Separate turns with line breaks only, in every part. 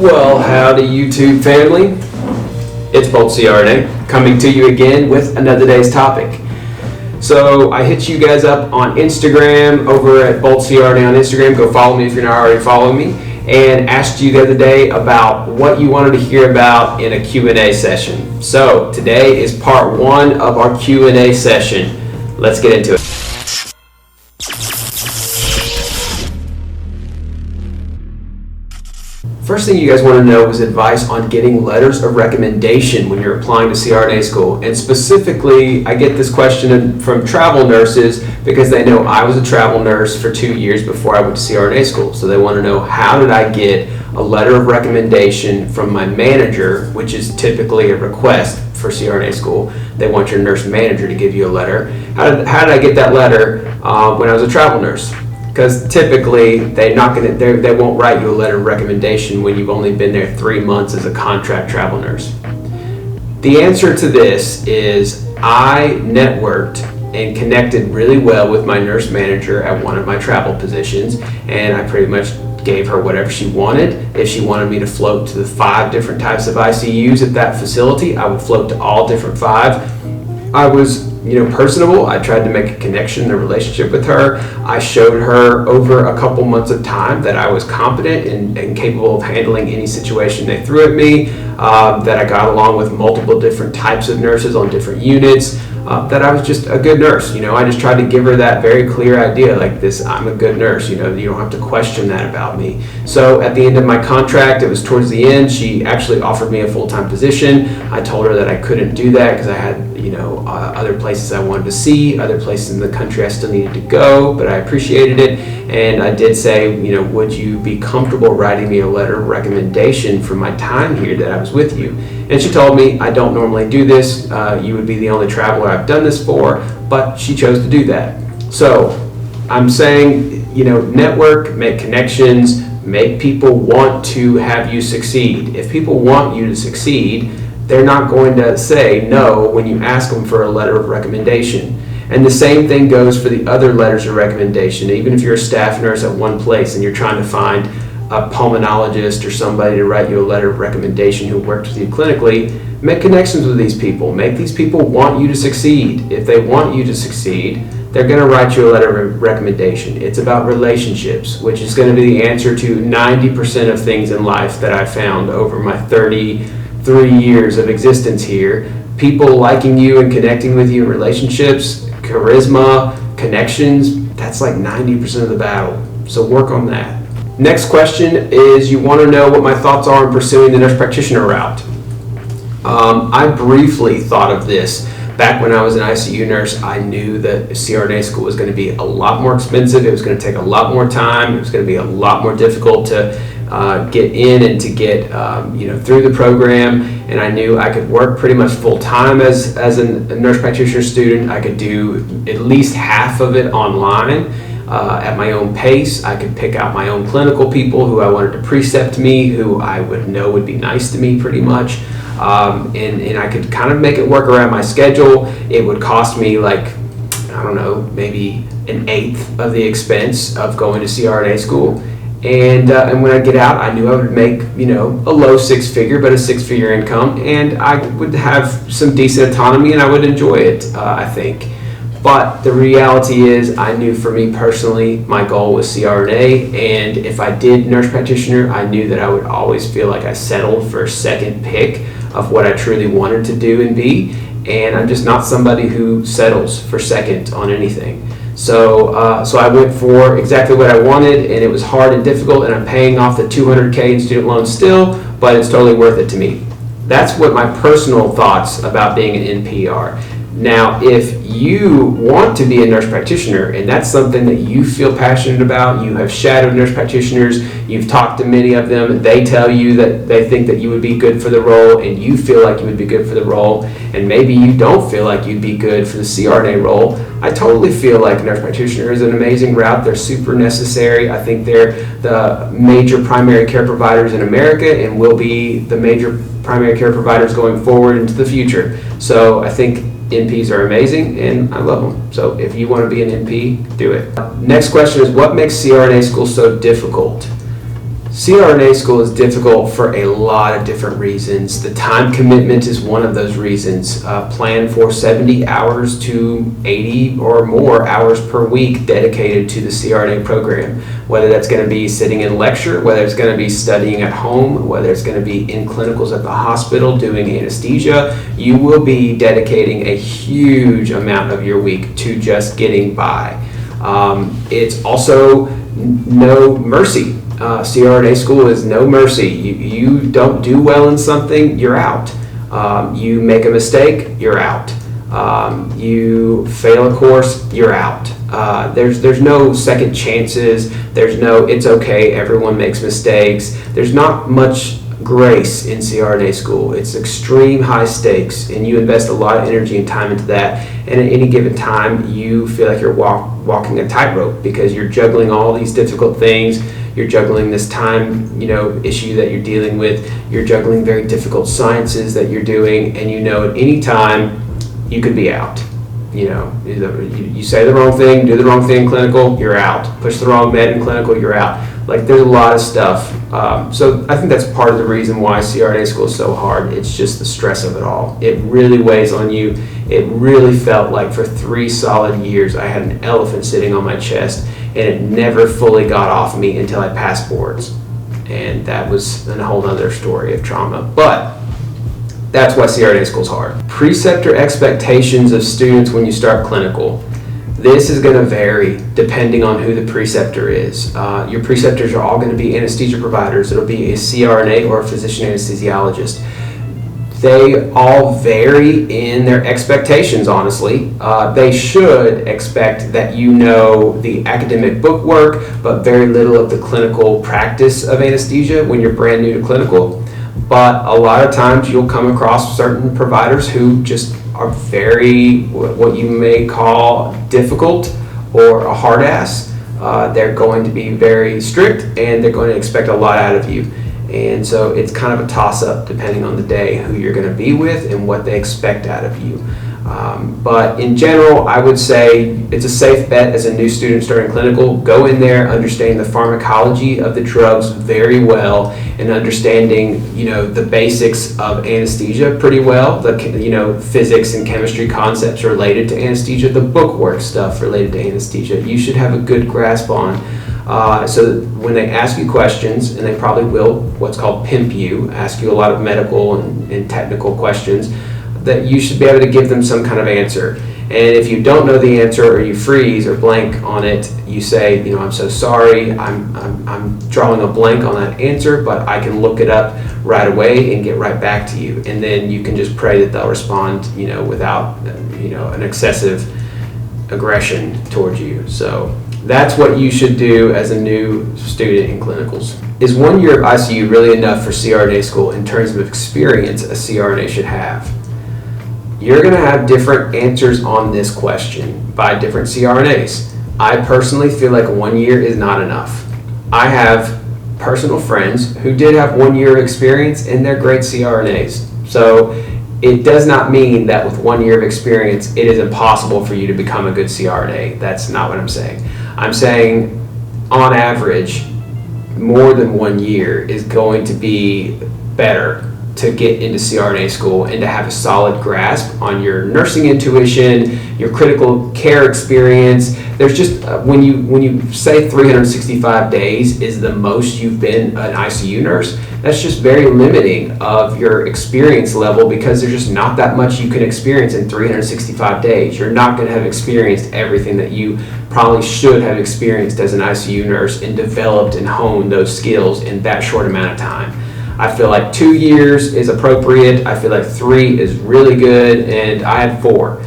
Well, howdy YouTube family. It's Bolt CRNA coming to you again with another day's topic. So I hit you guys up on Instagram over at Bolt CRNA on Instagram. Go follow me if you're not already following me. And asked you the other day about what you wanted to hear about in a Q&A session. So today is part one of our Q&A session. Let's get into it. First thing you guys want to know is advice on getting letters of recommendation when you're applying to CRNA school. And specifically, I get this question from travel nurses because they know I was a travel nurse for 2 years before I went to CRNA school. So they want to know, how did I get a letter of recommendation from my manager, which is typically a request for CRNA school. They want your nurse manager to give you a letter. How did I get that letter when I was a travel nurse? Because typically they won't write you a letter of recommendation when you've only been there 3 months as a contract travel nurse. The answer to this is I networked and connected really well with my nurse manager at one of my travel positions, and I pretty much gave her whatever she wanted. If she wanted me to float to the 5 different types of ICUs at that facility, I would float to all different 5. I was personable. I tried to make a connection, a relationship with her. I showed her over a couple months of time that I was competent and capable of handling any situation they threw at me, that I got along with multiple different types of nurses on different units, that I was just a good nurse. I just tried to give her that very clear idea, like this, I'm a good nurse, you don't have to question that about me. So at the end of my contract, it was towards the end, she actually offered me a full-time position. I told her that I couldn't do that because I had other places I wanted to see, other places in the country I still needed to go, but I appreciated it. And I did say, would you be comfortable writing me a letter of recommendation for my time here that I was with you? And she told me, I don't normally do this. You would be the only traveler I've done this for, but she chose to do that. So I'm saying, network, make connections, make people want to have you succeed. If people want you to succeed, they're not going to say no when you ask them for a letter of recommendation. And the same thing goes for the other letters of recommendation. Even if you're a staff nurse at one place and you're trying to find a pulmonologist or somebody to write you a letter of recommendation who worked with you clinically, make connections with these people. Make these people want you to succeed. If they want you to succeed, they're going to write you a letter of recommendation. It's about relationships, which is going to be the answer to 90% of things in life that I found over my 33 years of existence here. People liking you and connecting with you in relationships, charisma, connections, that's like 90% of the battle. So work on that. Next question is, you want to know what my thoughts are in pursuing the nurse practitioner route. I briefly thought of this. Back when I was an ICU nurse, I knew that CRNA school was going to be a lot more expensive. It was going to take a lot more time. It was going to be a lot more difficult to get in and to get through the program. And I knew I could work pretty much full time as a nurse practitioner student. I could do at least half of it online at my own pace. I could pick out my own clinical people who I wanted to precept me, who I would know would be nice to me pretty much. And I could kind of make it work around my schedule. It would cost me maybe 1/8 of the expense of going to CRNA school. And when I get out, I knew I would make, a low 6-figure, but a 6-figure income, and I would have some decent autonomy and I would enjoy it, I think. But the reality is, I knew for me personally, my goal was CRNA, and if I did nurse practitioner, I knew that I would always feel like I settled for second pick of what I truly wanted to do and be, and I'm just not somebody who settles for second on anything. So I went for exactly what I wanted, and it was hard and difficult, and I'm paying off the $200K in student loans still, but it's totally worth it to me. That's what my personal thoughts about being an NP are. Now, if you want to be a nurse practitioner and that's something that you feel passionate about, you have shadowed nurse practitioners, you've talked to many of them, they tell you that they think that you would be good for the role and you feel like you would be good for the role, and maybe you don't feel like you'd be good for the CRNA role, I totally feel like nurse practitioner is an amazing route. They're super necessary. I think they're the major primary care providers in America and will be the major primary care providers going forward into the future. So I think NPs are amazing and I love them. So if you want to be an NP, do it. Next question is, what makes CRNA school so difficult? CRNA school is difficult for a lot of different reasons. The time commitment is one of those reasons. Plan for 70 hours to 80 or more hours per week dedicated to the CRNA program. Whether that's going to be sitting in lecture, whether it's going to be studying at home, whether it's going to be in clinicals at the hospital doing anesthesia, you will be dedicating a huge amount of your week to just getting by. It's also no mercy. CRNA school is no mercy. You don't do well in something, you're out. You make a mistake, you're out. You fail a course, you're out. There's no second chances. There's no it's okay, everyone makes mistakes. There's not much grace in CRNA school. It's extreme high stakes, and you invest a lot of energy and time into that. And at any given time, you feel like you're walking a tightrope because you're juggling all these difficult things. You're juggling this time, issue that you're dealing with. You're juggling very difficult sciences that you're doing, and at any time you could be out. You say the wrong thing, do the wrong thing in clinical, you're out. Push the wrong med in clinical, you're out. Like, there's a lot of stuff. So I think that's part of the reason why CRNA school is so hard. It's just the stress of it all. It really weighs on you. It really felt like for 3 solid years I had an elephant sitting on my chest, and it never fully got off me until I passed boards. And that was a whole other story of trauma. But that's why CRNA school is hard. Preceptor expectations of students when you start clinical. This is going to vary depending on who the preceptor is. Your preceptors are all going to be anesthesia providers. It'll be a CRNA or a physician anesthesiologist. They all vary in their expectations, honestly. They should expect that you know the academic book work, but very little of the clinical practice of anesthesia when you're brand new to clinical. But a lot of times you'll come across certain providers who just are very, what you may call difficult or a hard ass. They're going to be very strict, and they're going to expect a lot out of you. And so it's kind of a toss-up depending on the day who you're going to be with and what they expect out of you. But in general, I would say it's a safe bet as a new student starting clinical. Go in there understanding the pharmacology of the drugs very well, and understanding the basics of anesthesia pretty well. The physics and chemistry concepts related to anesthesia, the bookwork stuff related to anesthesia. You should have a good grasp on. So that when they ask you questions, and they probably will, what's called pimp you, ask you a lot of medical and technical questions, that you should be able to give them some kind of answer. And if you don't know the answer, or you freeze or blank on it, you say, I'm so sorry, I'm drawing a blank on that answer, but I can look it up right away and get right back to you. And then you can just pray that they'll respond, without, an excessive aggression towards you. So that's what you should do as a new student in clinicals. Is 1 year of ICU really enough for CRNA school in terms of experience a CRNA should have? You're going to have different answers on this question by different CRNAs. I personally feel like 1 year is not enough. I have personal friends who did have 1 year of experience, and they're great CRNAs. So it does not mean that with 1 year of experience, it is impossible for you to become a good CRNA. That's not what I'm saying. I'm saying, on average, more than 1 year is going to be better to get into CRNA school and to have a solid grasp on your nursing intuition, your critical care experience. There's just, when you say 365 days is the most you've been an ICU nurse, that's just very limiting of your experience level, because there's just not that much you can experience in 365 days. You're not going to have experienced everything that you probably should have experienced as an ICU nurse and developed and honed those skills in that short amount of time. I feel like 2 years is appropriate. I feel like 3 is really good, and I had 4.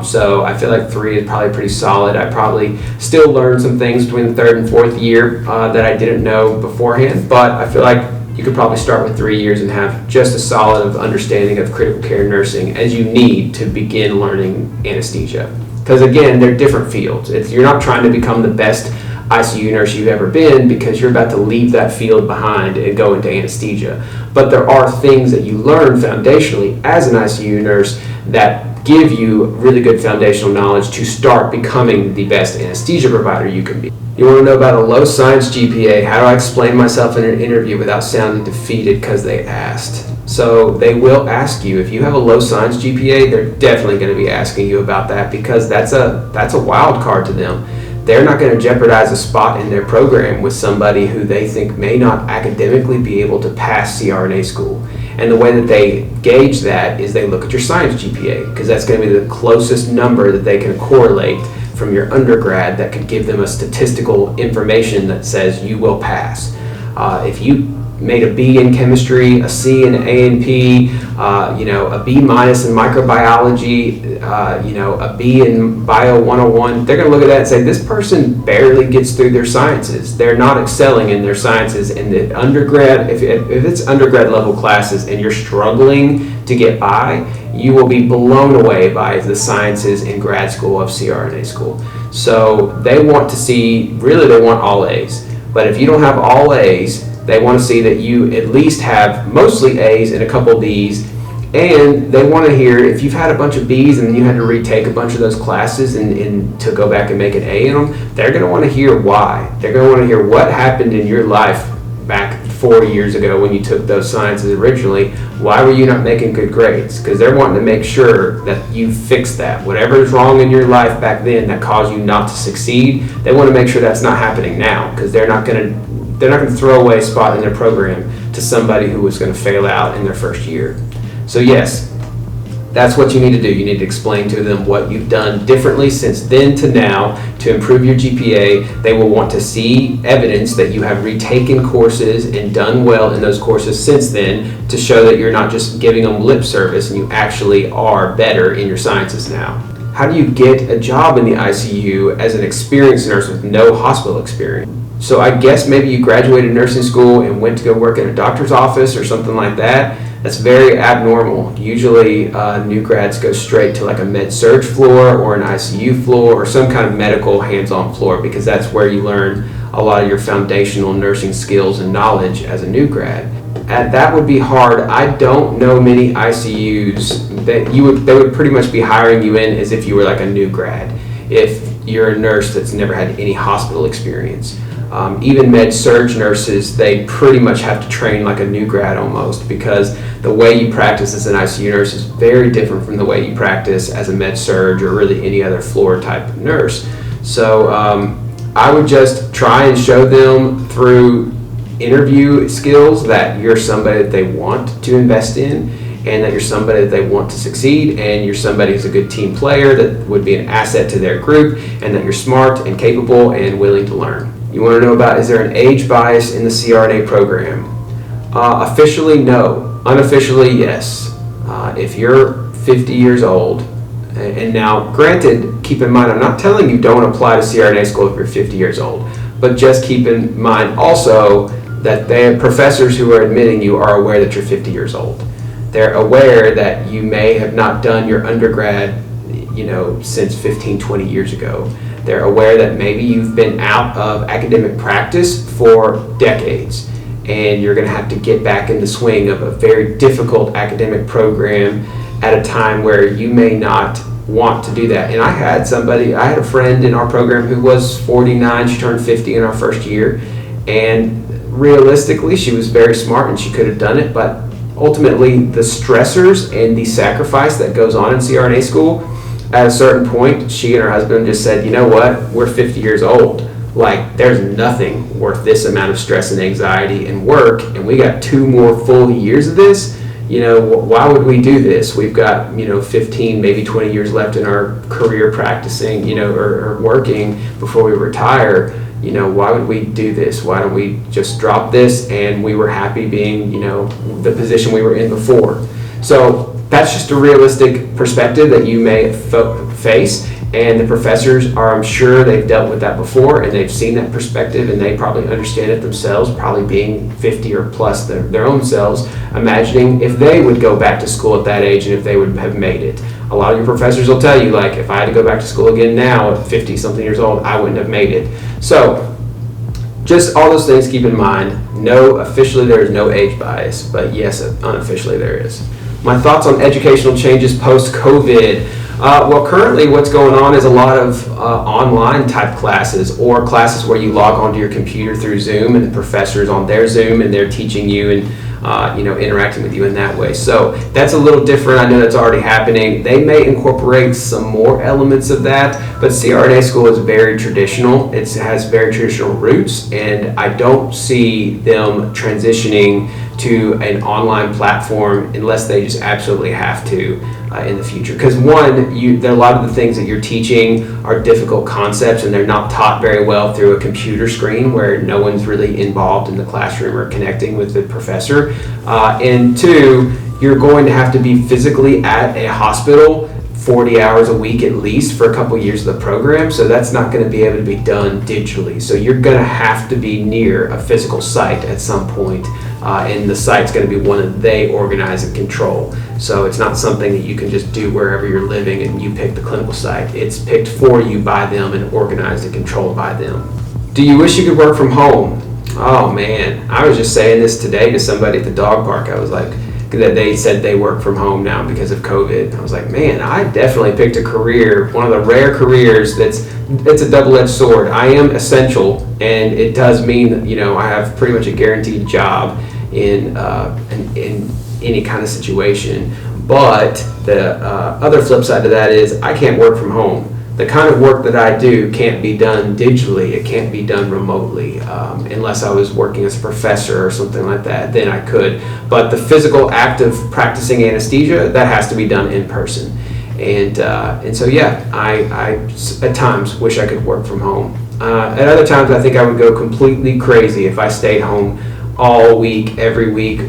So I feel like 3 is probably pretty solid. I probably still learned some things between the 3rd and 4th year that I didn't know beforehand, but I feel like you could probably start with 3 years and have just as solid of understanding of critical care nursing as you need to begin learning anesthesia. Because again, they're different fields. You're not trying to become the best ICU nurse you've ever been, because you're about to leave that field behind and go into anesthesia. But there are things that you learn foundationally as an ICU nurse that give you really good foundational knowledge to start becoming the best anesthesia provider you can be. You want to know about a low science GPA? How do I explain myself in an interview without sounding defeated because they asked? So they will ask you, if you have a low science GPA, they're definitely going to be asking you about that, because that's a wild card to them. They're not going to jeopardize a spot in their program with somebody who they think may not academically be able to pass CRNA school. And the way that they gauge that is they look at your science GPA, because that's going to be the closest number that they can correlate from your undergrad that could give them a statistical information that says you will pass. If you made a B in chemistry, a C in A&P, a B minus in microbiology, a B in Bio 101, they're going to look at that and say, this person barely gets through their sciences. They're not excelling in their sciences. In the undergrad, if it's undergrad level classes and you're struggling to get by, you will be blown away by the sciences in grad school of CRNA school. So they want to see, really they want all A's. But if you don't have all A's, they want to see that you at least have mostly A's and a couple B's, and they want to hear, if you've had a bunch of B's and you had to retake a bunch of those classes and to go back and make an A in them, they're going to want to hear why. They're going to want to hear what happened in your life back 4 years ago when you took those sciences originally. Why were you not making good grades? Because they're wanting to make sure that you fix that. Whatever is wrong in your life back then that caused you not to succeed, they want to make sure that's not happening now, because they're not going to throw away a spot in their program to somebody who was going to fail out in their first year. So yes, that's what you need to do. You need to explain to them what you've done differently since then to now to improve your GPA. They will want to see evidence that you have retaken courses and done well in those courses since then, to show that you're not just giving them lip service and you actually are better in your sciences now. How do you get a job in the ICU as an experienced nurse with no hospital experience? So I guess maybe you graduated nursing school and went to go work in a doctor's office or something like that. That's very abnormal. Usually new grads go straight to like a med-surg floor or an ICU floor or some kind of medical hands-on floor, because that's where you learn a lot of your foundational nursing skills and knowledge as a new grad. And that would be hard. I don't know many ICUs that they would pretty much be hiring you in as if you were like a new grad, if you're a nurse that's never had any hospital experience. Even med-surg nurses, they pretty much have to train like a new grad almost, because the way you practice as an ICU nurse is very different from the way you practice as a med-surg or really any other floor type of nurse. So I would just try and show them through interview skills that you're somebody that they want to invest in, and that you're somebody that they want to succeed, and you're somebody who's a good team player that would be an asset to their group, and that you're smart and capable and willing to learn. You want to know about, is there an age bias in the CRNA program? Officially, no. Unofficially, yes. If you're 50 years old, and now granted, keep in mind, I'm not telling you don't apply to CRNA school if you're 50 years old, but just keep in mind also that the professors who are admitting you are aware that you're 50 years old. They're aware that you may have not done your undergrad, since 15, 20 years ago. They're aware that maybe you've been out of academic practice for decades, and you're going to have to get back in the swing of a very difficult academic program at a time where you may not want to do that. And I had a friend in our program who was 49, she turned 50 in our first year, and realistically she was very smart and she could have done it, but ultimately the stressors and the sacrifice that goes on in CRNA school, at a certain point she and her husband just said, you know what, we're 50 years old, like there's nothing worth this amount of stress and anxiety and work, and we got 2 more full years of this. Why would we do this? We've got 15, maybe 20 years left in our career practicing, or working before we retire. Why would we do this? Why don't we just drop this? And we were happy being, the position we were in before. So that's just a realistic perspective that you may face. And the professors I'm sure they've dealt with that before, and they've seen that perspective, and they probably understand it themselves, probably being 50 or plus their own selves, imagining if they would go back to school at that age and if they would have made it. A lot of your professors will tell you, like, if I had to go back to school again now at 50 something years old, I wouldn't have made it. So just all those things keep in mind. No, officially there is no age bias, but yes, unofficially there is. My thoughts on educational changes post-COVID. Well, currently what's going on is a lot of online type classes, or classes where you log onto your computer through Zoom and the professor's on their Zoom and they're teaching you and interacting with you in that way. So that's a little different. I know that's already happening. They may incorporate some more elements of that, but CRNA School is very traditional. It has very traditional roots, and I don't see them transitioning to an online platform unless they just absolutely have to in the future. Because one, a lot of the things that you're teaching are difficult concepts, and they're not taught very well through a computer screen where no one's really involved in the classroom or connecting with the professor. And two, you're going to have to be physically at a hospital 40 hours a week at least for a couple years of the program, so that's not going to be able to be done digitally. So you're going to have to be near a physical site at some point, and the site's going to be one that they organize and control. So it's not something that you can just do wherever you're living and you pick the clinical site. It's picked for you by them and organized and controlled by them. Do you wish you could work from home? Oh man, I was just saying this today to somebody at the dog park. I was like, that they said they work from home now because of COVID. I was like, man, I definitely picked a career, one of the rare careers it's a double-edged sword. I am essential, and it does mean that, I have pretty much a guaranteed job in any kind of situation. But the other flip side to that is I can't work from home. The kind of work that I do can't be done digitally. It can't be done remotely, unless I was working as a professor or something like that. Then I could. But the physical act of practicing anesthesia, that has to be done in person. And so yeah, I at times wish I could work from home. At other times, I think I would go completely crazy if I stayed home all week, every week,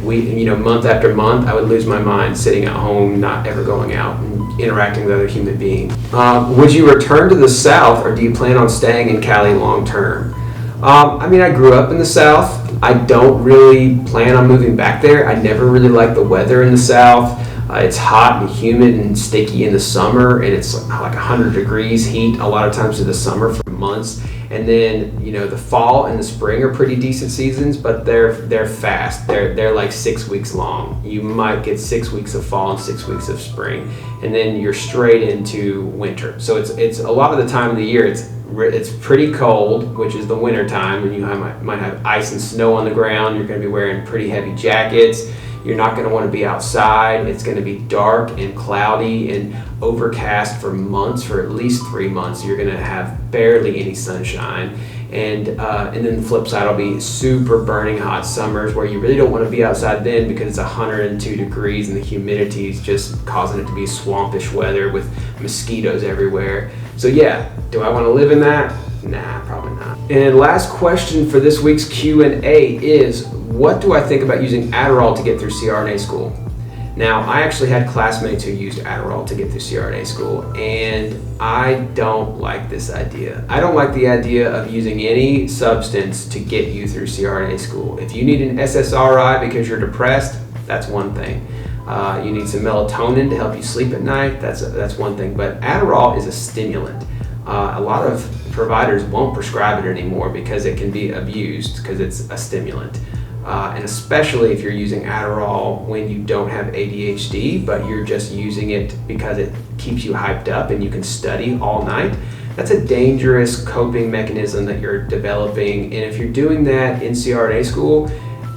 month after month. I would lose my mind sitting at home, not ever going out and interacting with other human beings. Would you return to the South, or do you plan on staying in Cali long term? I grew up in the South. I don't really plan on moving back there. I never really liked the weather in the South. It's hot and humid and sticky in the summer, and it's like 100 degrees heat a lot of times in the summer for months. And then, the fall and the spring are pretty decent seasons, but they're fast. They're like 6 weeks long. You might get 6 weeks of fall and 6 weeks of spring, and then you're straight into winter. So it's a lot of the time of the year it's pretty cold, which is the winter time, and you might have ice and snow on the ground. You're going to be wearing pretty heavy jackets. You're not going to want to be outside. It's going to be dark and cloudy and overcast for months, for at least 3 months. You're going to have barely any sunshine. And then the flip side will be super burning hot summers where you really don't want to be outside then because it's 102 degrees and the humidity is just causing it to be swampish weather with mosquitoes everywhere. So yeah, do I want to live in that? Nah, probably not. And last question for this week's Q&A is, what do I think about using Adderall to get through CRNA school? Now, I actually had classmates who used Adderall to get through CRNA school, and I don't like this idea. I don't like the idea of using any substance to get you through CRNA school. If you need an SSRI because you're depressed, that's one thing. You need some melatonin to help you sleep at night, that's one thing. But Adderall is a stimulant. A lot of providers won't prescribe it anymore because it can be abused because it's a stimulant. And especially if you're using Adderall when you don't have ADHD, but you're just using it because it keeps you hyped up and you can study all night. That's a dangerous coping mechanism that you're developing. And if you're doing that in CRNA school,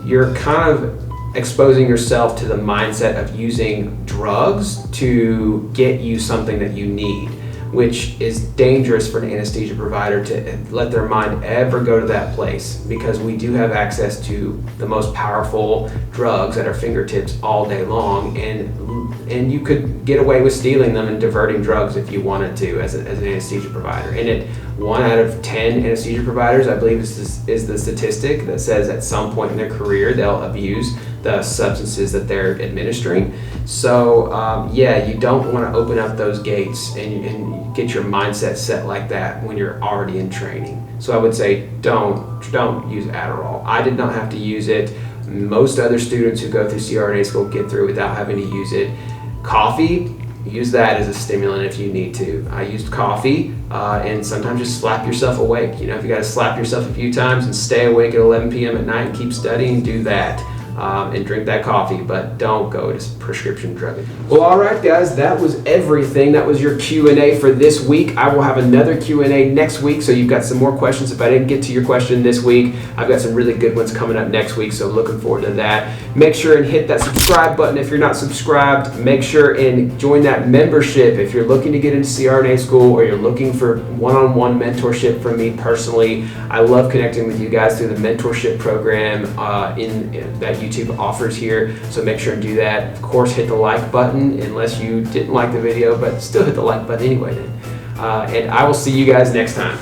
you're kind of exposing yourself to the mindset of using drugs to get you something that you need, which is dangerous for an anesthesia provider to let their mind ever go to that place, because we do have access to the most powerful drugs at our fingertips all day long, and you could get away with stealing them and diverting drugs if you wanted to as an anesthesia provider. And 1 out of 10 anesthesia providers, I believe, is the statistic that says at some point in their career they'll abuse the substances that they're administering. So you don't want to open up those gates and get your mindset set like that when you're already in training. So I would say don't use Adderall. I did not have to use it. Most other students who go through CRNA school get through without having to use it. Coffee, use that as a stimulant if you need to. I used coffee, and sometimes just slap yourself awake. If you got to slap yourself a few times and stay awake at 11 p.m. at night and keep studying, do that. and drink that coffee, but don't go to prescription drug abuse. Well, all right, guys, that was everything. That was your Q&A for this week. I will have another Q&A next week, so you've got some more questions. If I didn't get to your question this week, I've got some really good ones coming up next week, so looking forward to that. Make sure and hit that subscribe button if you're not subscribed. Make sure and join that membership if you're looking to get into CRNA school or you're looking for one-on-one mentorship from me personally. I love connecting with you guys through the mentorship program that YouTube offers here, so make sure and do that. Of course, hit the like button unless you didn't like the video, but still hit the like button anyway then. And I will see you guys next time.